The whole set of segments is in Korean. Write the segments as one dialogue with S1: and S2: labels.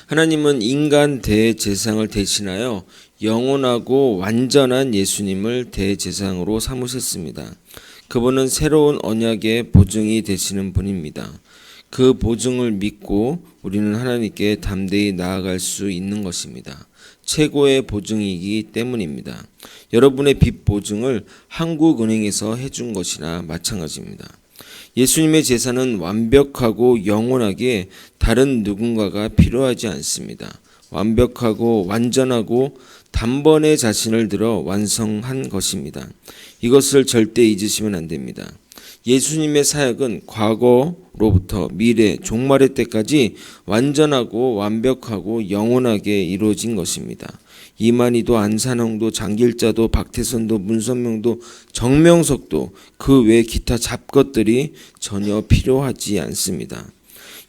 S1: 하나님은 인간 대제사장을 대신하여 영원하고 완전한 예수님을 대제사장으로 삼으셨습니다. 그분은 새로운 언약의 보증이 되시는 분입니다. 그 보증을 믿고 우리는 하나님께 담대히 나아갈 수 있는 것입니다. 최고의 보증이기 때문입니다. 여러분의 빚 보증을 한국은행에서 해준 것이나 마찬가지입니다. 예수님의 제사는 완벽하고 영원하게 다른 누군가가 필요하지 않습니다. 완벽하고 완전하고 단번에 자신을 들어 완성한 것입니다. 이것을 절대 잊으시면 안 됩니다. 예수님의 사역은 과거로부터 미래, 종말의 때까지 완전하고 완벽하고 영원하게 이루어진 것입니다. 이만희도 안산홍도 장길자도 박태선도 문선명도 정명석도 그 외 기타 잡것들이 전혀 필요하지 않습니다.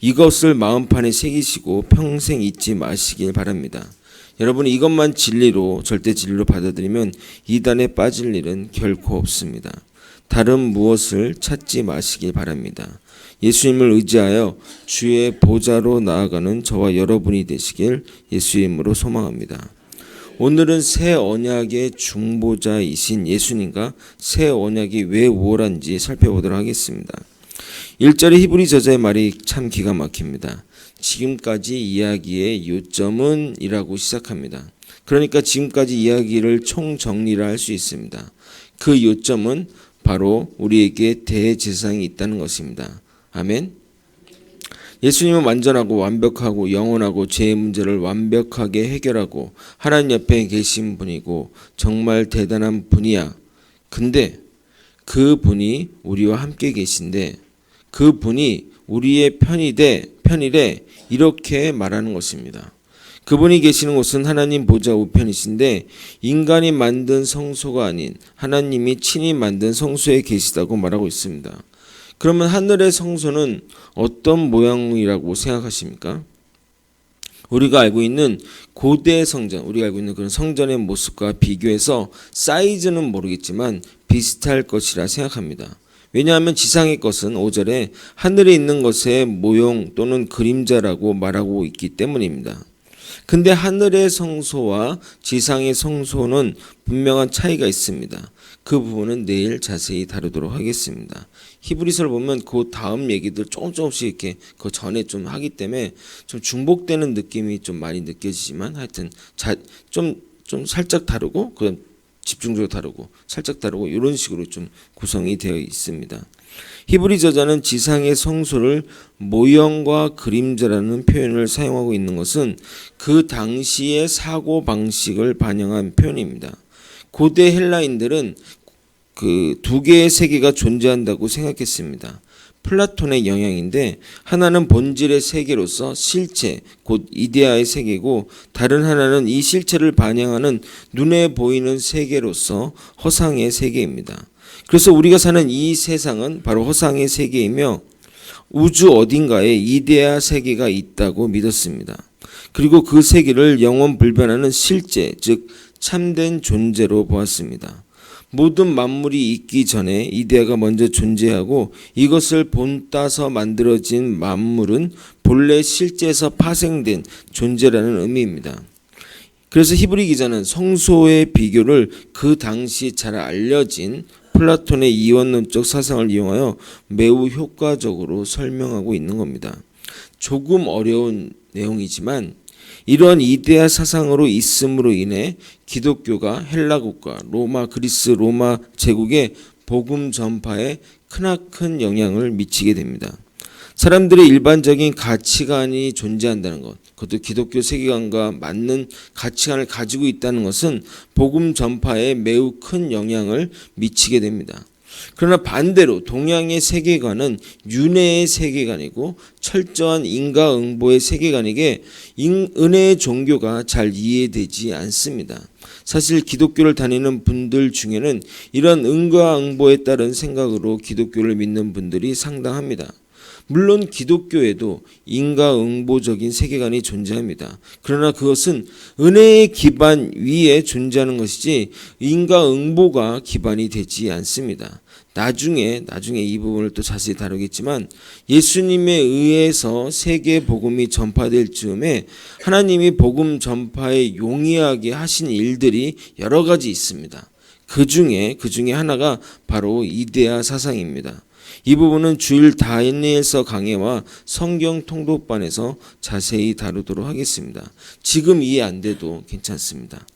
S1: 이것을 마음판에 새기시고 평생 잊지 마시길 바랍니다. 여러분, 이것만 진리로, 절대 진리로 받아들이면 이단에 빠질 일은 결코 없습니다. 다른 무엇을 찾지 마시길 바랍니다. 예수님을 의지하여 주의 보좌로 나아가는 저와 여러분이 되시길 예수의 이름으로 소망합니다. 오늘은 새 언약의 중보자이신 예수님과 새 언약이 왜 우월한지 살펴보도록 하겠습니다. 1절의 히브리 저자의 말이 참 기가 막힙니다. 지금까지 이야기의 요점은 이라고 시작합니다. 그러니까 지금까지 이야기를 총정리를 할 수 있습니다. 그 요점은 바로 우리에게 대제사장이 있다는 것입니다. 아멘. 예수님은 완전하고 완벽하고 영원하고 죄의 문제를 완벽하게 해결하고 하나님 옆에 계신 분이고 정말 대단한 분이야. 근데 그 분이 우리와 함께 계신데 그 분이 우리의 편이래 이렇게 말하는 것입니다. 그분이 계시는 곳은 하나님 보좌 우편이신데 인간이 만든 성소가 아닌 하나님이 친히 만든 성소에 계시다고 말하고 있습니다. 그러면 하늘의 성소는 어떤 모양이라고 생각하십니까? 우리가 알고 있는 고대 성전, 우리가 알고 있는 그런 성전의 모습과 비교해서 사이즈는 모르겠지만 비슷할 것이라 생각합니다. 왜냐하면 지상의 것은 5절에 하늘에 있는 것의 모형 또는 그림자라고 말하고 있기 때문입니다. 근데 하늘의 성소와 지상의 성소는 분명한 차이가 있습니다. 그 부분은 내일 자세히 다루도록 하겠습니다. 히브리서를 보면 그 다음 얘기들 조금씩 이렇게 그 전에 좀 하기 때문에 좀 중복되는 느낌이 좀 많이 느껴지지만 하여튼 좀 살짝 다르고 그다음 집중적으로 다르고 살짝 다르고 이런 식으로 좀 구성이 되어 있습니다. 히브리 저자는 지상의 성소를 모형과 그림자라는 표현을 사용하고 있는 것은 그 당시의 사고 방식을 반영한 표현입니다. 고대 헬라인들은 그 두 개의 세계가 존재한다고 생각했습니다. 플라톤의 영향인데 하나는 본질의 세계로서 실체, 곧 이데아의 세계고 다른 하나는 이 실체를 반영하는 눈에 보이는 세계로서 허상의 세계입니다. 그래서 우리가 사는 이 세상은 바로 허상의 세계이며 우주 어딘가에 이데아 세계가 있다고 믿었습니다. 그리고 그 세계를 영원 불변하는 실제, 즉 참된 존재로 보았습니다. 모든 만물이 있기 전에 이데아가 먼저 존재하고 이것을 본따서 만들어진 만물은 본래 실제에서 파생된 존재라는 의미입니다. 그래서 히브리 기자는 성소의 비교를 그 당시 잘 알려진 플라톤의 이원론적 사상을 이용하여 매우 효과적으로 설명하고 있는 겁니다. 조금 어려운 내용이지만 이러한 이데아 사상으로 있음으로 인해 기독교가 헬라 국가, 로마, 그리스, 로마 제국의 복음 전파에 크나큰 영향을 미치게 됩니다. 사람들의 일반적인 가치관이 존재한다는 것, 그것도 기독교 세계관과 맞는 가치관을 가지고 있다는 것은 복음 전파에 매우 큰 영향을 미치게 됩니다. 그러나 반대로 동양의 세계관은 윤회의 세계관이고 철저한 인과응보의 세계관이기에 은혜의 종교가 잘 이해되지 않습니다. 사실 기독교를 다니는 분들 중에는 이런 인과응보에 따른 생각으로 기독교를 믿는 분들이 상당합니다. 물론 기독교에도 인과응보적인 세계관이 존재합니다. 그러나 그것은 은혜의 기반 위에 존재하는 것이지 인과응보가 기반이 되지 않습니다. 나중에 이 부분을 또 자세히 다루겠지만 예수님에 의해서 세계 복음이 전파될 즈음에 하나님이 복음 전파에 용이하게 하신 일들이 여러 가지 있습니다. 그 중에 하나가 바로 이데아 사상입니다. 이 부분은 주일 다니엘서 강해와 성경 통독반에서 자세히 다루도록 하겠습니다. 지금 이해 안 돼도 괜찮습니다.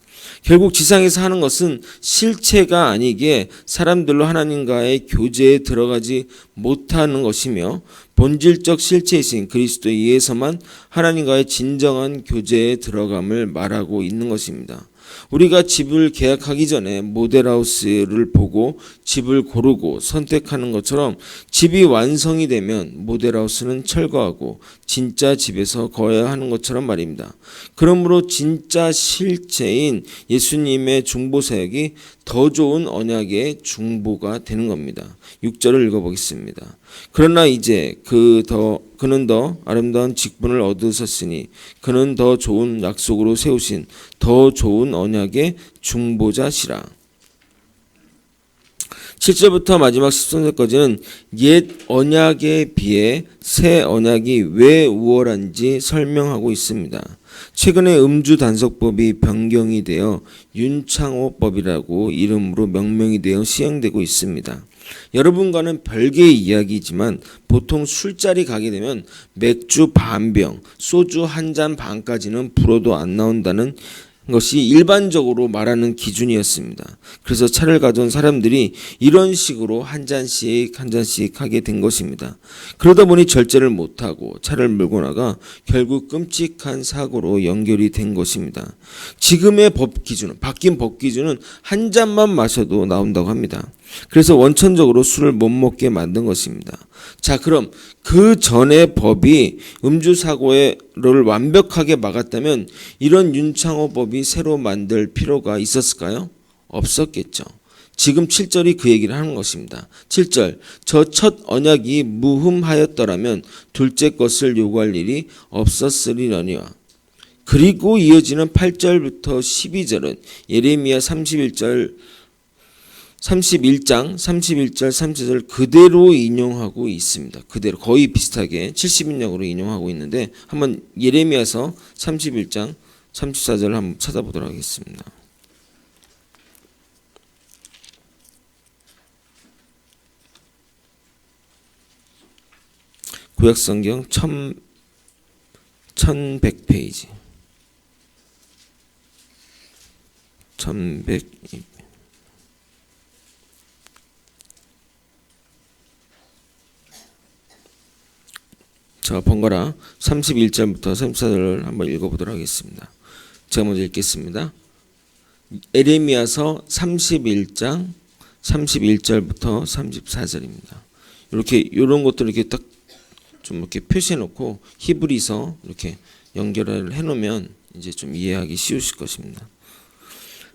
S1: 결국 지상에서 하는 것은 실체가 아니게 사람들로 하나님과의 교제에 들어가지 못하는 것이며 본질적 실체이신 그리스도에 의해서만 하나님과의 진정한 교제에 들어감을 말하고 있는 것입니다. 우리가 집을 계약하기 전에 모델하우스를 보고 집을 고르고 선택하는 것처럼 집이 완성이 되면 모델하우스는 철거하고 진짜 집에서 거해야 하는 것처럼 말입니다. 그러므로 진짜 실체인 예수님의 중보사역이 더 좋은 언약의 중보가 되는 겁니다. 6절을 읽어보겠습니다. 그러나 이제 그는 더 아름다운 직분을 얻으셨으니 그는 더 좋은 약속으로 세우신 더 좋은 언약의 중보자시라. 7절부터 마지막 13절까지는 옛 언약에 비해 새 언약이 왜 우월한지 설명하고 있습니다. 최근에 음주 단속법이 변경이 되어 윤창호법이라고 이름으로 명명이 되어 시행되고 있습니다. 여러분과는 별개의 이야기지만 보통 술자리 가게 되면 맥주 반병, 소주 한 잔 반까지는 불어도 안 나온다는 것이 일반적으로 말하는 기준이었습니다. 그래서 차를 가져온 사람들이 이런 식으로 한 잔씩 하게 된 것입니다. 그러다 보니 절제를 못하고 차를 몰고 나가 결국 끔찍한 사고로 연결이 된 것입니다. 지금의 바뀐 법 기준은 한 잔만 마셔도 나온다고 합니다. 그래서 원천적으로 술을 못 먹게 만든 것입니다. 자, 그럼 그 전의 법이 음주 사고를 완벽하게 막았다면 이런 윤창호법이 새로 만들 필요가 있었을까요? 없었겠죠. 지금 7절이 그 얘기를 하는 것입니다. 7절, 저 첫 언약이 무흠하였더라면 둘째 것을 요구할 일이 없었으리려니와. 그리고 이어지는 8절부터 12절은 예레미야 31장 31절 30절 그대로 인용하고 있습니다. 그대로 거의 비슷하게 70인역으로 인용하고 있는데 한번 예레미야서 31장 34절을 한번 찾아보도록 하겠습니다. 구약성경 1100페이지 1100 자, 번갈아 31절부터 34절을 한번 읽어보도록 하겠습니다. 제가 먼저 읽겠습니다. 예레미야서 31장 31절부터 34절입니다. 이렇게 이런 것들 이렇게 딱 좀 이렇게 표시해 놓고 히브리서 이렇게 연결을 해 놓으면 이제 좀 이해하기 쉬우실 것입니다.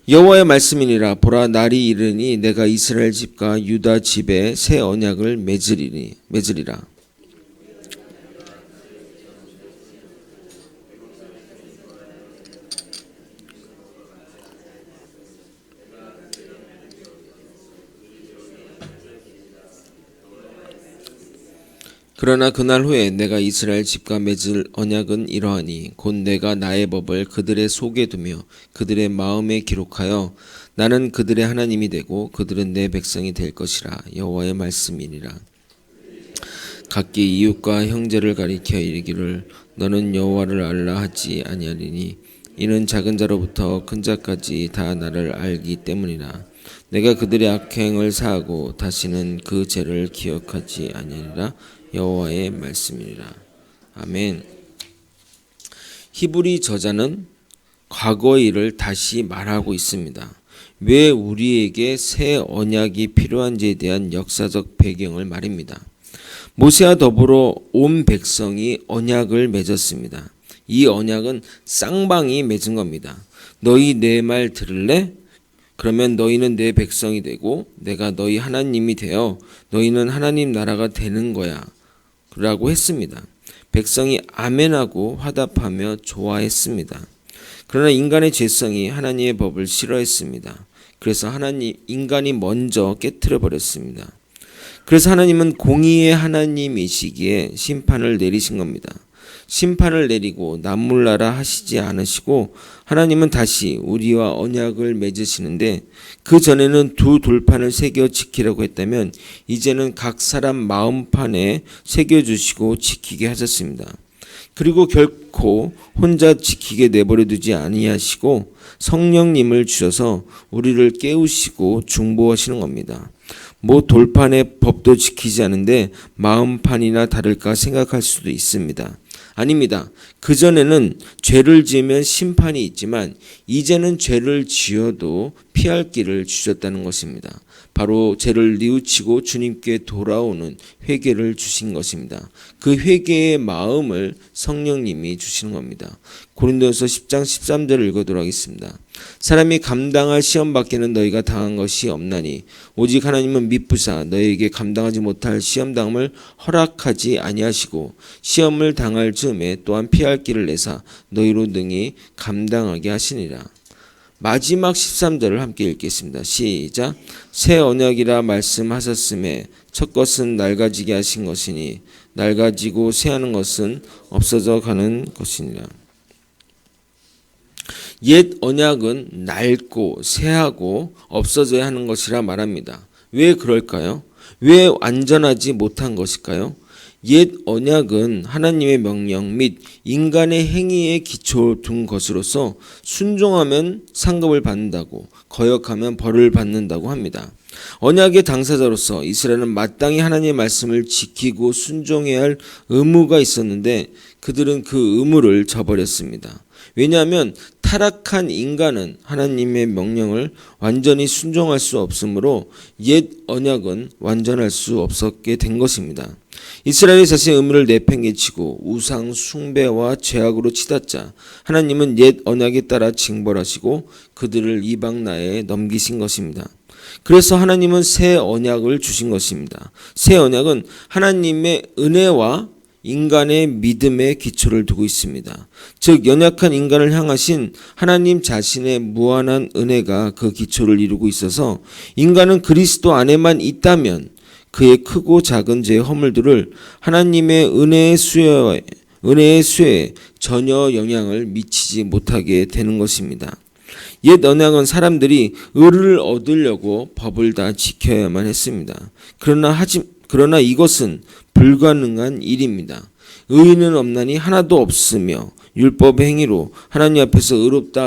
S1: 여호와의 말씀이니라. 보라, 날이 이르니 내가 이스라엘 집과 유다 집에 새 언약을 맺으리라. 그러나 그날 후에 내가 이스라엘 집과 맺을 언약은 이러하니 곧 내가 나의 법을 그들의 속에 두며 그들의 마음에 기록하여 나는 그들의 하나님이 되고 그들은 내 백성이 될 것이라. 여호와의 말씀이니라. 각기 이웃과 형제를 가리켜 이르기를 너는 여호와를 알라 하지 아니하리니 이는 작은 자로부터 큰 자까지 다 나를 알기 때문이라. 내가 그들의 악행을 사하고 다시는 그 죄를 기억하지 아니하리라. 여호와의 말씀이니라. 아멘. 히브리 저자는 과거의 일을 다시 말하고 있습니다. 왜 우리에게 새 언약이 필요한지에 대한 역사적 배경을 말입니다. 모세와 더불어 온 백성이 언약을 맺었습니다. 이 언약은 쌍방이 맺은 겁니다. 너희 내 말 들을래? 그러면 너희는 내 백성이 되고 내가 너희 하나님이 되어 너희는 하나님 나라가 되는 거야 라고 했습니다. 백성이 아멘하고 화답하며 좋아했습니다. 그러나 인간의 죄성이 하나님의 법을 싫어했습니다. 그래서 인간이 먼저 깨트려 버렸습니다. 그래서 하나님은 공의의 하나님이시기에 심판을 내리신 겁니다. 심판을 내리고 남몰라라 하시지 않으시고 하나님은 다시 우리와 언약을 맺으시는데, 그 전에는 두 돌판을 새겨 지키라고 했다면 이제는 각 사람 마음판에 새겨주시고 지키게 하셨습니다. 그리고 결코 혼자 지키게 내버려 두지 아니하시고 성령님을 주셔서 우리를 깨우시고 중보하시는 겁니다. 뭐 돌판의 법도 지키지 않은데 마음판이나 다를까 생각할 수도 있습니다. 아닙니다. 그전에는 죄를 지으면 심판이 있지만 이제는 죄를 지어도 피할 길을 주셨다는 것입니다. 바로 죄를 뉘우치고 주님께 돌아오는 회개를 주신 것입니다. 그 회개의 마음을 성령님이 주시는 겁니다. 고린도전서 10장 13절을 읽어보도록 하겠습니다. 사람이 감당할 시험 밖에는 너희가 당한 것이 없나니 오직 하나님은 미쁘사 너희에게 감당하지 못할 시험 당함을 허락하지 아니하시고 시험을 당할 즈음에 또한 피할 길을 내사 너희로 능히 감당하게 하시니라. 마지막 13절을 함께 읽겠습니다. 시작. 새 언약이라 말씀하셨음에 첫 것은 낡아지게 하신 것이니 낡아지고 새하는 것은 없어져 가는 것이니라. 옛 언약은 낡고 새하고 없어져야 하는 것이라 말합니다. 왜 그럴까요? 왜 완전하지 못한 것일까요? 옛 언약은 하나님의 명령 및 인간의 행위에 기초 둔 것으로서 순종하면 상급을 받는다고, 거역하면 벌을 받는다고 합니다. 언약의 당사자로서 이스라엘은 마땅히 하나님의 말씀을 지키고 순종해야 할 의무가 있었는데 그들은 그 의무를 저버렸습니다. 왜냐하면 타락한 인간은 하나님의 명령을 완전히 순종할 수 없으므로 옛 언약은 완전할 수 없었게 된 것입니다. 이스라엘이 자신의 의무를 내팽개치고 우상 숭배와 죄악으로 치닫자 하나님은 옛 언약에 따라 징벌하시고 그들을 이방 나라에 넘기신 것입니다. 그래서 하나님은 새 언약을 주신 것입니다. 새 언약은 하나님의 은혜와 인간의 믿음에 기초를 두고 있습니다. 즉 연약한 인간을 향하신 하나님 자신의 무한한 은혜가 그 기초를 이루고 있어서 인간은 그리스도 안에만 있다면 그의 크고 작은 죄의 허물들을 하나님의 은혜의 수혜에 전혀 영향을 미치지 못하게 되는 것입니다. 옛 언약은 사람들이 의를 얻으려고 법을 다 지켜야만 했습니다. 그러나 이것은 불가능한 일입니다. 의인은 없나니 하나도 없으며 율법의 행위로 하나님 앞에서 의롭다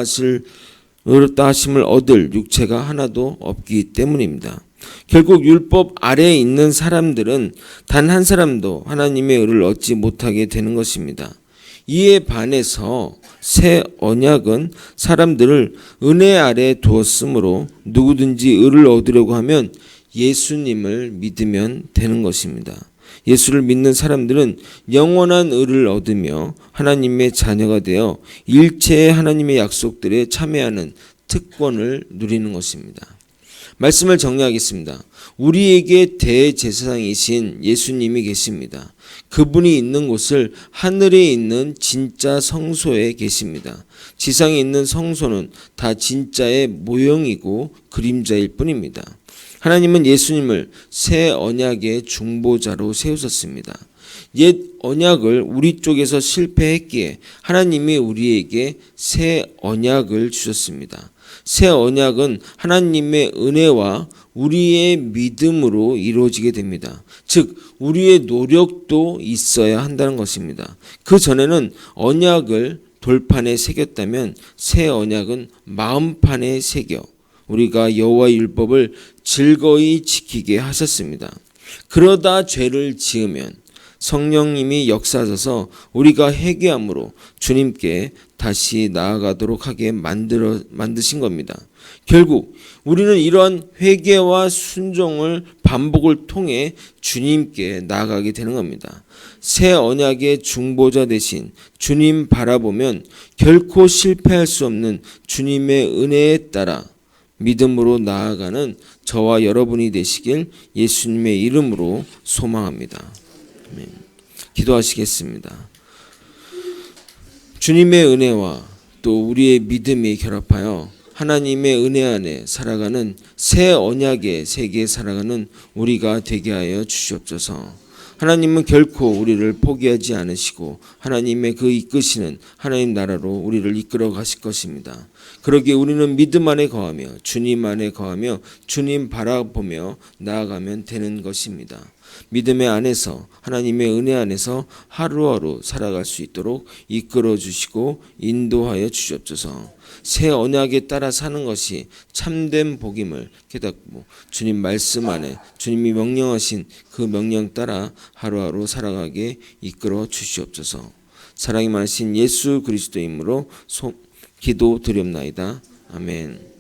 S1: 하심을 얻을 육체가 하나도 없기 때문입니다. 결국 율법 아래에 있는 사람들은 단 한 사람도 하나님의 의를 얻지 못하게 되는 것입니다. 이에 반해서 새 언약은 사람들을 은혜 아래에 두었으므로 누구든지 의를 얻으려고 하면 예수님을 믿으면 되는 것입니다. 예수를 믿는 사람들은 영원한 의를 얻으며 하나님의 자녀가 되어 일체의 하나님의 약속들에 참여하는 특권을 누리는 것입니다. 말씀을 정리하겠습니다. 우리에게 대제사장이신 예수님이 계십니다. 그분이 있는 곳을 하늘에 있는 진짜 성소에 계십니다. 지상에 있는 성소는 다 진짜의 모형이고 그림자일 뿐입니다. 하나님은 예수님을 새 언약의 중보자로 세우셨습니다. 옛 언약을 우리 쪽에서 실패했기에 하나님이 우리에게 새 언약을 주셨습니다. 새 언약은 하나님의 은혜와 우리의 믿음으로 이루어지게 됩니다. 즉 우리의 노력도 있어야 한다는 것입니다. 그 전에는 언약을 돌판에 새겼다면 새 언약은 마음판에 새겨 우리가 여호와의 율법을 즐거이 지키게 하셨습니다. 그러다 죄를 지으면 성령님이 역사하셔서 우리가 회개함으로 주님께 다시 나아가도록 하게 만드신 겁니다. 결국 우리는 이러한 회개와 순종을 반복을 통해 주님께 나아가게 되는 겁니다. 새 언약의 중보자 대신 주님 바라보면 결코 실패할 수 없는 주님의 은혜에 따라 믿음으로 나아가는 저와 여러분이 되시길 예수님의 이름으로 소망합니다. 아멘. 기도하시겠습니다. 주님의 은혜와 또 우리의 믿음이 결합하여 하나님의 은혜 안에 살아가는 새 언약의 세계에 살아가는 우리가 되게 하여 주시옵소서. 하나님은 결코 우리를 포기하지 않으시고 하나님의 그 이끄시는 하나님 나라로 우리를 이끌어 가실 것입니다. 그러기에 우리는 믿음 안에 거하며 주님 안에 거하며 주님 바라보며 나아가면 되는 것입니다. 믿음의 안에서 하나님의 은혜 안에서 하루하루 살아갈 수 있도록 이끌어 주시고 인도하여 주시옵소서. 새 언약에 따라 사는 것이 참된 복임을 깨닫고 주님 말씀 안에 주님이 명령하신 그 명령 따라 하루하루 살아가게 이끌어 주시옵소서. 사랑이 많으신 예수 그리스도의 이름으로 기도드리옵나이다. 아멘.